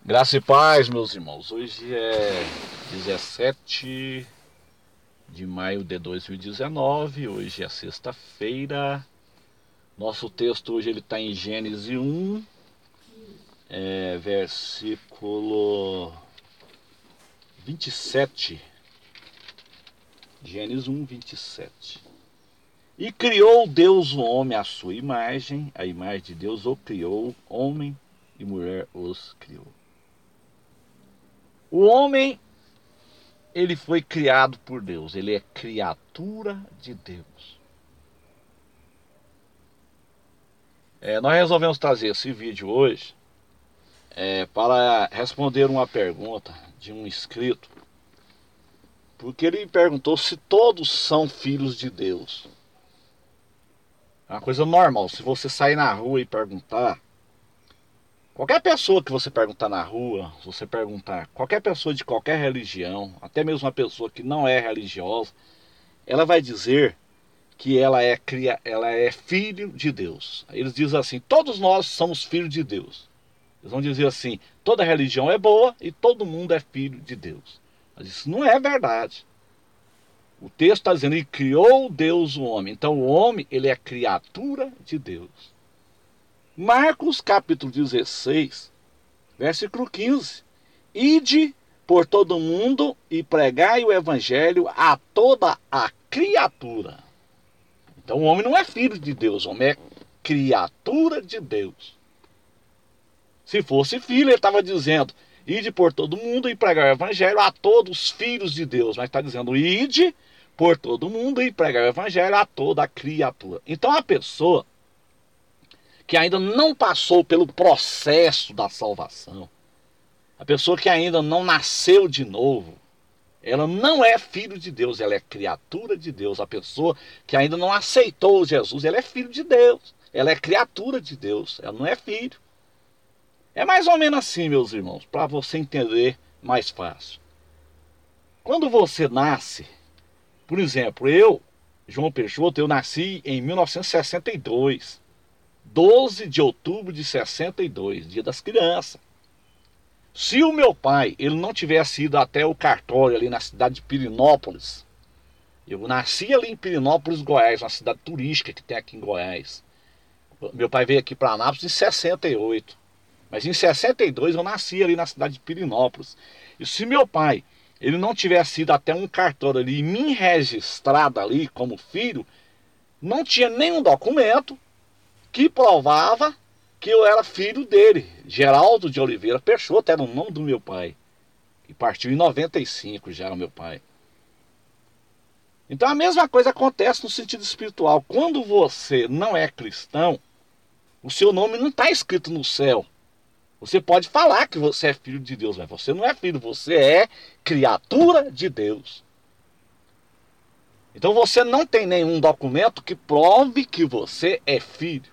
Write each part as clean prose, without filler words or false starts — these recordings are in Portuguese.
Graça e paz, meus irmãos. Hoje é 17 de maio de 2019. Hoje é sexta-feira. Nosso texto hoje ele está em Gênesis 1, versículo 27. Gênesis 1, 27. E criou Deus o homem à sua imagem, a imagem de Deus o criou, homem e mulher os criou. O homem, ele foi criado por Deus, ele é criatura de Deus. Nós resolvemos trazer esse vídeo hoje para responder uma pergunta de um inscrito, porque ele perguntou se todos são filhos de Deus. É uma coisa normal, se você sair na rua e perguntar, qualquer pessoa que você perguntar na rua, se você perguntar qualquer pessoa de qualquer religião, até mesmo uma pessoa que não é religiosa, ela vai dizer que ela é filho de Deus. Eles dizem assim, todos nós somos filhos de Deus. Eles vão dizer assim, toda religião é boa e todo mundo é filho de Deus. Mas isso não é verdade. O texto está dizendo, e criou Deus o homem. Então o homem, ele é criatura de Deus. Marcos capítulo 16, versículo 15. Ide por todo mundo e pregai o evangelho a toda a criatura. Então o homem não é filho de Deus, o homem é criatura de Deus. Se fosse filho, ele estava dizendo, ide por todo mundo e pregar o evangelho a todos os filhos de Deus. Mas está dizendo, ide por todo mundo e pregar o evangelho a toda a criatura. Então a pessoa que ainda não passou pelo processo da salvação, a pessoa que ainda não nasceu de novo, ela não é filho de Deus, ela é criatura de Deus. A pessoa que ainda não aceitou Jesus, ela é filho de Deus. Ela é criatura de Deus, ela não é filho. É mais ou menos assim, meus irmãos, para você entender mais fácil. Quando você nasce, por exemplo, eu, João Peixoto, eu nasci em 1962, 12 de outubro de 62, Dia das Crianças. Se o meu pai ele não tivesse ido até o cartório ali na cidade de Pirenópolis, eu nasci ali em Pirenópolis, Goiás, uma cidade turística que tem aqui em Goiás. Meu pai veio aqui para Anápolis em 68. Mas em 62 eu nasci ali na cidade de Pirenópolis. E se meu pai ele não tivesse ido até um cartório ali e me registrado ali como filho, não tinha nenhum documento que provava que eu era filho dele. Geraldo de Oliveira Peixoto era o nome do meu pai. E partiu em 95 já o meu pai. Então a mesma coisa acontece no sentido espiritual. Quando você não é cristão, o seu nome não está escrito no céu. Você pode falar que você é filho de Deus, mas você não é filho, você é criatura de Deus. Então você não tem nenhum documento que prove que você é filho.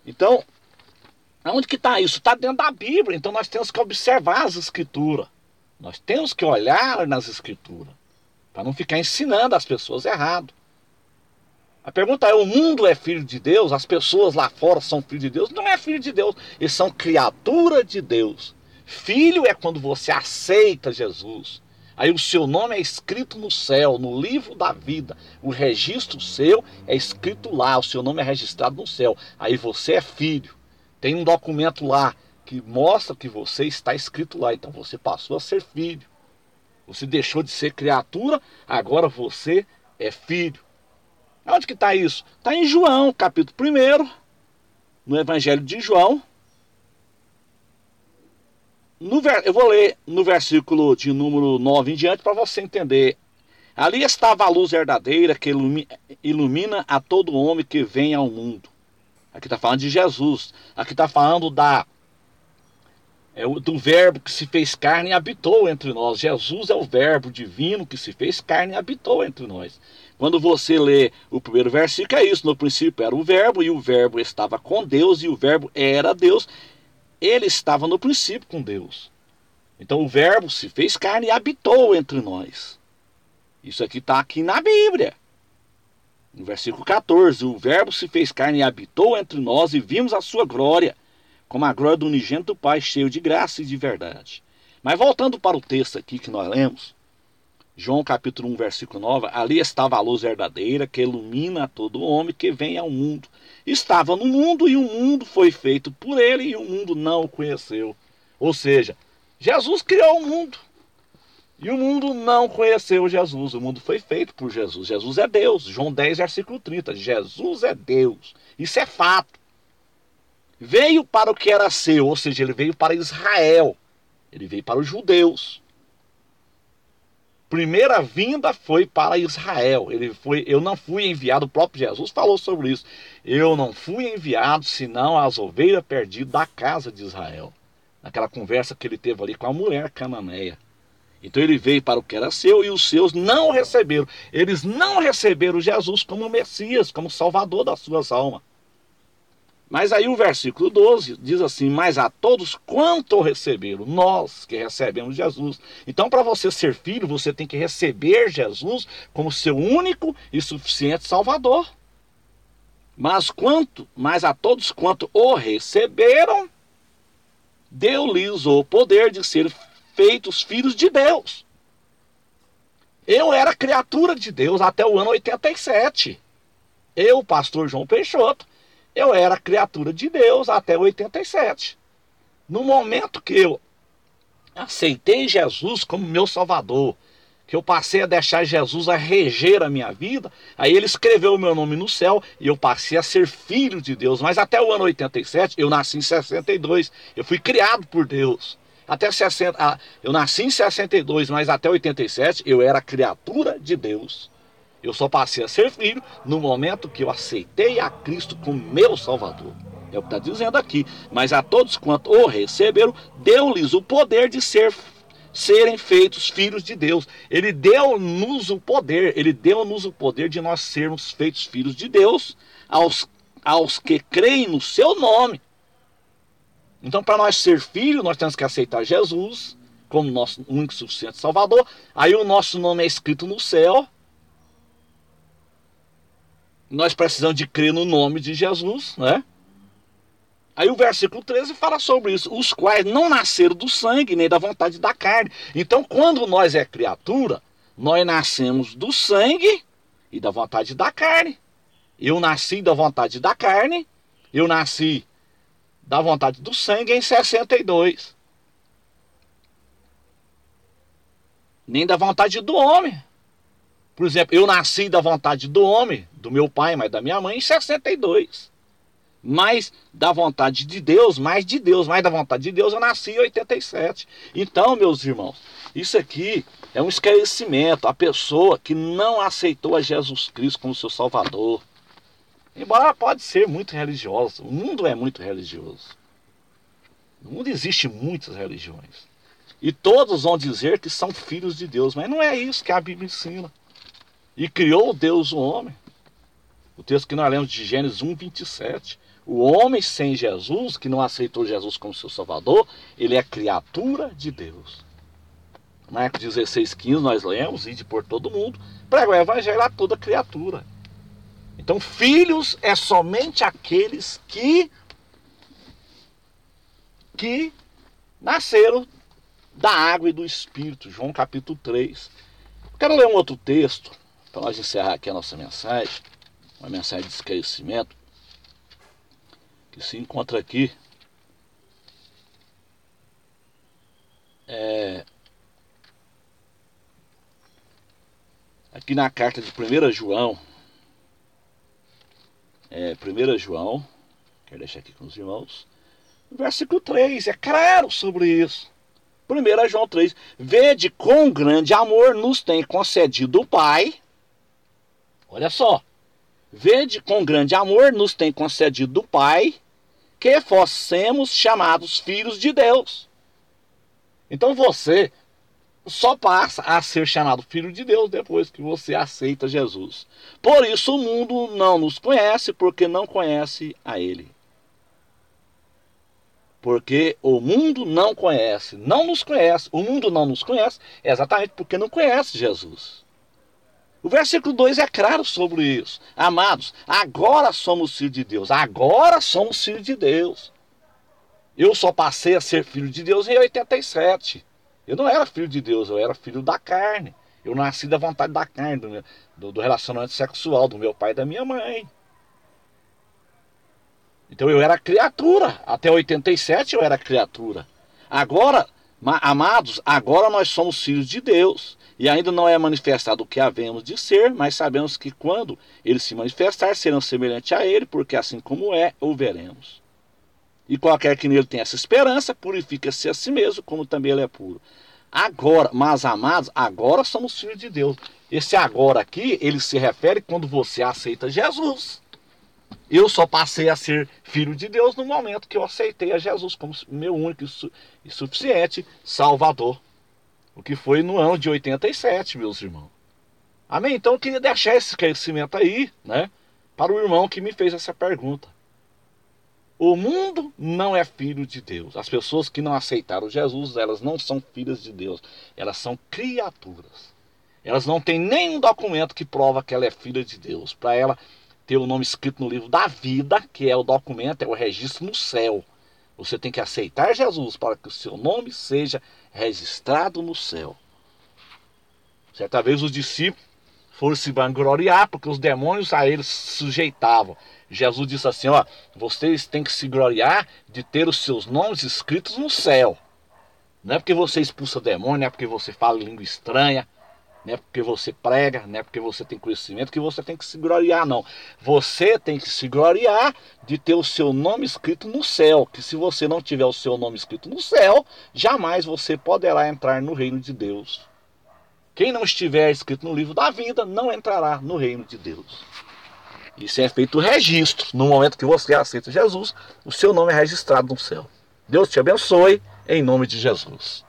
Então, onde que está isso? Está dentro da Bíblia, então nós temos que observar as escrituras. Nós temos que olhar nas escrituras, para não ficar ensinando as pessoas errado. A pergunta é, o mundo é filho de Deus? As pessoas lá fora são filhos de Deus? Não é filho de Deus, eles são criatura de Deus. Filho é quando você aceita Jesus. Aí o seu nome é escrito no céu, no livro da vida. O registro seu é escrito lá, o seu nome é registrado no céu. Aí você é filho. Tem um documento lá que mostra que você está escrito lá. Então você passou a ser filho. Você deixou de ser criatura, agora você é filho. Onde que está isso? Está em João, capítulo 1, no Evangelho de João. Eu vou ler no versículo de número 9 em diante para você entender. Ali estava a luz verdadeira que ilumina a todo homem que vem ao mundo. Aqui está falando de Jesus. Aqui está falando do verbo que se fez carne e habitou entre nós. Jesus é o verbo divino que se fez carne e habitou entre nós. Quando você lê o primeiro versículo, é isso. No princípio era o verbo, e o verbo estava com Deus, e o verbo era Deus. Ele estava no princípio com Deus. Então o verbo se fez carne e habitou entre nós. Isso aqui está aqui na Bíblia. No versículo 14, o verbo se fez carne e habitou entre nós, e vimos a sua glória, como a glória do unigênito do Pai, cheio de graça e de verdade. Mas voltando para o texto aqui que nós lemos, João capítulo 1, versículo 9, ali estava a luz verdadeira que ilumina a todo homem que vem ao mundo. Estava no mundo e o mundo foi feito por ele e o mundo não o conheceu. Ou seja, Jesus criou o mundo e o mundo não conheceu Jesus. O mundo foi feito por Jesus. Jesus é Deus. João 10, versículo 30. Jesus é Deus. Isso é fato. Veio para o que era seu, ou seja, ele veio para Israel. Ele veio para os judeus. Primeira vinda foi para Israel. Eu não fui enviado, o próprio Jesus falou sobre isso. Eu não fui enviado senão as ovelhas perdidas da casa de Israel. Naquela conversa que ele teve ali com a mulher cananeia. Então ele veio para o que era seu e os seus não o receberam. Eles não receberam Jesus como Messias, como Salvador das suas almas. Mas aí o versículo 12 diz assim: mas a todos quanto receberam, nós que recebemos Jesus. Então, para você ser filho, você tem que receber Jesus como seu único e suficiente Salvador. Mas a todos quanto o receberam, deu-lhes o poder de ser feitos filhos de Deus. Eu era criatura de Deus até o ano 87. Eu, pastor João Peixoto, eu era criatura de Deus até 87. No momento que eu aceitei Jesus como meu Salvador, que eu passei a deixar Jesus a reger a minha vida, aí ele escreveu o meu nome no céu e eu passei a ser filho de Deus. Mas até o ano 87, eu nasci em 62, eu fui criado por Deus. Até 60, eu nasci em 62, mas até 87 eu era criatura de Deus. Eu só passei a ser filho no momento que eu aceitei a Cristo como meu Salvador. É o que está dizendo aqui. Mas a todos quanto o receberam, deu-lhes o poder de serem feitos filhos de Deus. Ele deu-nos o poder de nós sermos feitos filhos de Deus aos que creem no seu nome. Então, para nós ser filhos, nós temos que aceitar Jesus como nosso único e suficiente Salvador. Aí o nosso nome é escrito no céu. Nós precisamos de crer no nome de Jesus, né? Aí o versículo 13 fala sobre isso. Os quais não nasceram do sangue, nem da vontade da carne. Então, quando nós é criatura, nós nascemos do sangue e da vontade da carne. Eu nasci da vontade da carne. Eu nasci da vontade do sangue em 62. Nem da vontade do homem. Por exemplo, eu nasci da vontade do homem, do meu pai, mas da minha mãe, em 62. Mas da vontade de Deus, mais da vontade de Deus, eu nasci em 87. Então, meus irmãos, isso aqui é um esclarecimento. A pessoa que não aceitou a Jesus Cristo como seu Salvador, embora ela pode ser muito religiosa, o mundo é muito religioso. No mundo existem muitas religiões. E todos vão dizer que são filhos de Deus, mas não é isso que a Bíblia ensina. E criou Deus o homem. O texto que nós lemos de Gênesis 1, 27. O homem sem Jesus, que não aceitou Jesus como seu Salvador, ele é criatura de Deus. Marcos 16, 15 nós lemos, ide por todo mundo, prega o evangelho a toda criatura. Então filhos é somente aqueles que nasceram da água e do Espírito. João capítulo 3. Quero ler um outro texto, para nós encerrar aqui a nossa mensagem, uma mensagem de esclarecimento, que se encontra aqui, aqui na carta de 1 João, 1 João, quero deixar aqui com os irmãos, versículo 3, é claro sobre isso. 1 João 3, vede com grande amor nos tem concedido o Pai, olha só, vede com grande amor nos tem concedido o Pai, que fossemos chamados filhos de Deus. Então você só passa a ser chamado filho de Deus depois que você aceita Jesus. Por isso o mundo não nos conhece, porque não conhece a Ele. Porque o mundo não conhece, não nos conhece. O mundo não nos conhece exatamente porque não conhece Jesus. O versículo 2 é claro sobre isso. Amados, agora somos filhos de Deus. Agora somos filhos de Deus. Eu só passei a ser filho de Deus em 87. Eu não era filho de Deus, eu era filho da carne. Eu nasci da vontade da carne, do relacionamento sexual do meu pai e da minha mãe. Então eu era criatura. Até 87 eu era criatura. Agora, amados, agora nós somos filhos de Deus. E ainda não é manifestado o que havemos de ser, mas sabemos que quando ele se manifestar, serão semelhantes a ele, porque assim como é, o veremos. E qualquer que nele tenha essa esperança, purifica-se a si mesmo, como também ele é puro. Agora, mas amados, agora somos filhos de Deus. Esse agora aqui, ele se refere quando você aceita Jesus. Eu só passei a ser filho de Deus no momento que eu aceitei a Jesus como meu único e suficiente Salvador. O que foi no ano de 87, meus irmãos. Amém? Então eu queria deixar esse esclarecimento aí, né? Para o irmão que me fez essa pergunta. O mundo não é filho de Deus. As pessoas que não aceitaram Jesus, elas não são filhas de Deus. Elas são criaturas. Elas não têm nenhum documento que prova que ela é filha de Deus. Para ela ter o nome escrito no livro da vida, que é o documento, é o registro no céu. Você tem que aceitar Jesus para que o seu nome seja registrado no céu. Certa vez os discípulos foram se vangloriar porque os demônios a eles se sujeitavam. Jesus disse assim, ó, vocês têm que se gloriar de ter os seus nomes escritos no céu. Não é porque você expulsa demônio, não é porque você fala língua estranha, não é porque você prega, não é porque você tem conhecimento que você tem que se gloriar, não. Você tem que se gloriar de ter o seu nome escrito no céu, que se você não tiver o seu nome escrito no céu, jamais você poderá entrar no reino de Deus. Quem não estiver escrito no livro da vida, não entrará no reino de Deus. Isso é feito o registro. No momento que você aceita Jesus, o seu nome é registrado no céu. Deus te abençoe, em nome de Jesus.